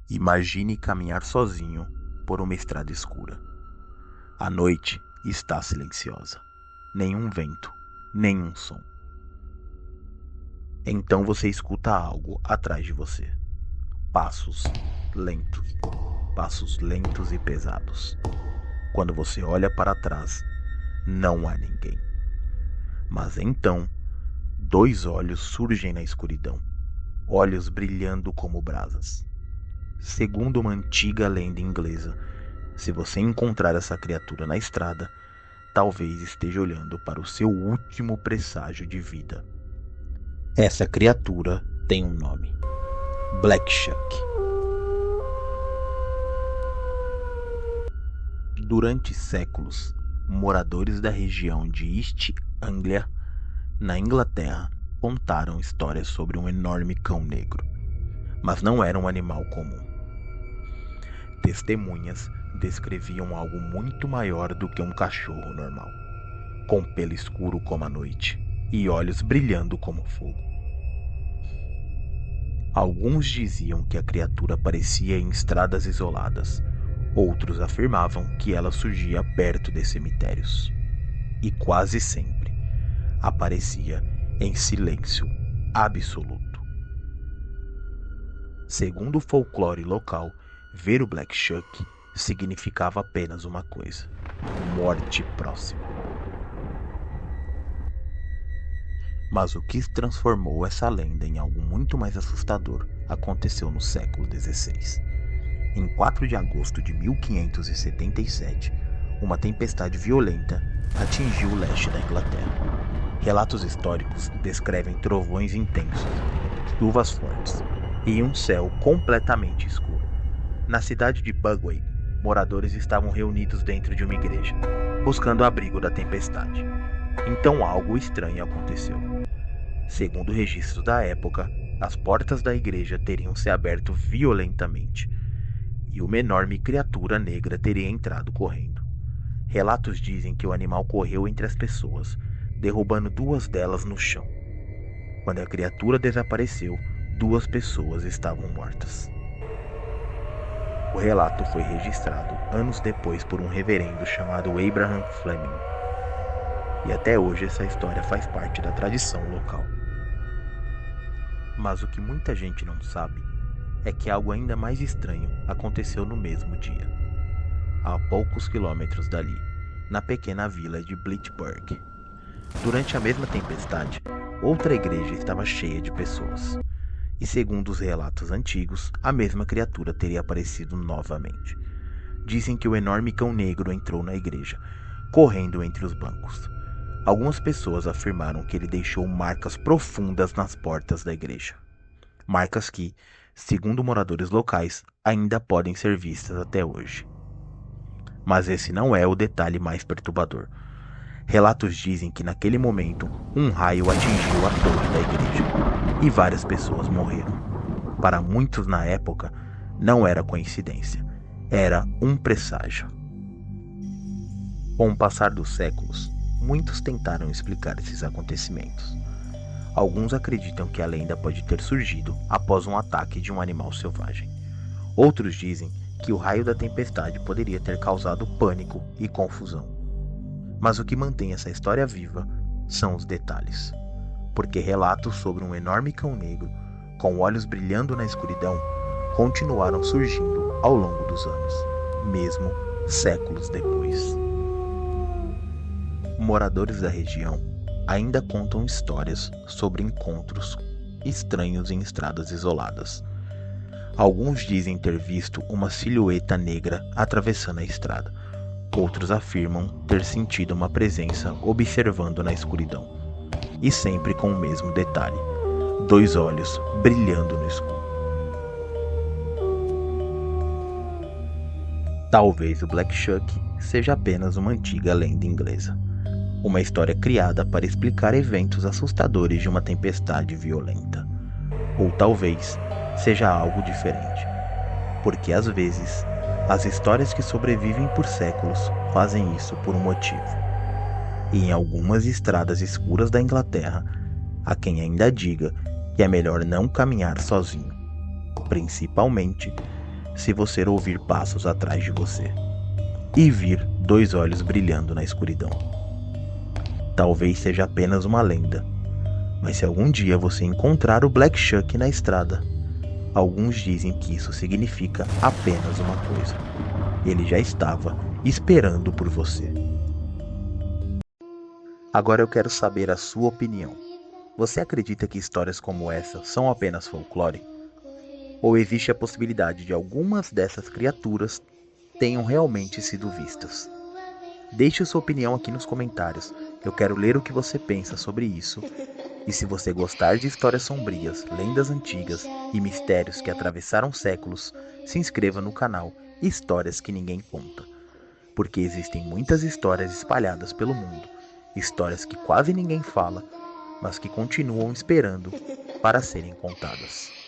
Imagine caminhar sozinho por uma estrada escura. A noite está silenciosa. Nenhum vento, nenhum som. Então você escuta algo atrás de você. Passos lentos e pesados. Quando você olha para trás, não há ninguém. Mas então, dois olhos surgem na escuridão, olhos brilhando como brasas. Segundo uma antiga lenda inglesa, se você encontrar essa criatura na estrada, talvez esteja olhando para o seu último presságio de vida. Essa criatura tem um nome: Black Shuck. Durante séculos, moradores da região de East Anglia, na Inglaterra, contaram histórias sobre um enorme cão negro, mas não era um animal comum. Testemunhas descreviam algo muito maior do que um cachorro normal, com pelo escuro como a noite e olhos brilhando como fogo. Alguns diziam que a criatura aparecia em estradas isoladas, outros afirmavam que ela surgia perto de cemitérios, e quase sempre aparecia em silêncio absoluto. Segundo o folclore local, ver o Black Shuck significava apenas uma coisa: morte próxima. Mas o que transformou essa lenda em algo muito mais assustador aconteceu no século XVI. Em 4 de agosto de 1577, uma tempestade violenta atingiu o leste da Inglaterra. Relatos históricos descrevem trovões intensos, chuvas fortes e um céu completamente escuro. Na cidade de Bugway, moradores estavam reunidos dentro de uma igreja, buscando abrigo da tempestade. Então algo estranho aconteceu. Segundo registros da época, as portas da igreja teriam se aberto violentamente, e uma enorme criatura negra teria entrado correndo. Relatos dizem que o animal correu entre as pessoas, derrubando 2 delas no chão. Quando a criatura desapareceu, 2 pessoas estavam mortas. O relato foi registrado anos depois por um reverendo chamado Abraham Fleming. E até hoje essa história faz parte da tradição local. Mas o que muita gente não sabe é que algo ainda mais estranho aconteceu no mesmo dia, a poucos quilômetros dali, na pequena vila de Bleachburg. Durante a mesma tempestade, outra igreja estava cheia de pessoas. E segundo os relatos antigos, a mesma criatura teria aparecido novamente. Dizem que o enorme cão negro entrou na igreja, correndo entre os bancos. Algumas pessoas afirmaram que ele deixou marcas profundas nas portas da igreja. Marcas que, segundo moradores locais, ainda podem ser vistas até hoje. Mas esse não é o detalhe mais perturbador. Relatos dizem que naquele momento, um raio atingiu a torre da igreja e várias pessoas morreram. Para muitos na época, não era coincidência, era um presságio. Com o passar dos séculos, muitos tentaram explicar esses acontecimentos. Alguns acreditam que a lenda pode ter surgido após um ataque de um animal selvagem. Outros dizem que o raio da tempestade poderia ter causado pânico e confusão. Mas o que mantém essa história viva são os detalhes, porque relatos sobre um enorme cão negro, com olhos brilhando na escuridão, continuaram surgindo ao longo dos anos, mesmo séculos depois. Moradores da região ainda contam histórias sobre encontros estranhos em estradas isoladas. Alguns dizem ter visto uma silhueta negra atravessando a estrada. Outros afirmam ter sentido uma presença observando na escuridão. E sempre com o mesmo detalhe: 2 olhos brilhando no escuro. Talvez o Black Shuck seja apenas uma antiga lenda inglesa. Uma história criada para explicar eventos assustadores de uma tempestade violenta. Ou talvez seja algo diferente. Porque às vezes, as histórias que sobrevivem por séculos fazem isso por um motivo. E em algumas estradas escuras da Inglaterra, há quem ainda diga que é melhor não caminhar sozinho, principalmente se você ouvir passos atrás de você e vir 2 olhos brilhando na escuridão. Talvez seja apenas uma lenda, mas se algum dia você encontrar o Black Chuck na estrada, alguns dizem que isso significa apenas uma coisa: ele já estava esperando por você. Agora eu quero saber a sua opinião. Você acredita que histórias como essa são apenas folclore? Ou existe a possibilidade de algumas dessas criaturas tenham realmente sido vistas? Deixe sua opinião aqui nos comentários. Eu quero ler o que você pensa sobre isso. E se você gostar de histórias sombrias, lendas antigas e mistérios que atravessaram séculos, se inscreva no canal Histórias que Ninguém Conta. Porque existem muitas histórias espalhadas pelo mundo, histórias que quase ninguém fala, mas que continuam esperando para serem contadas.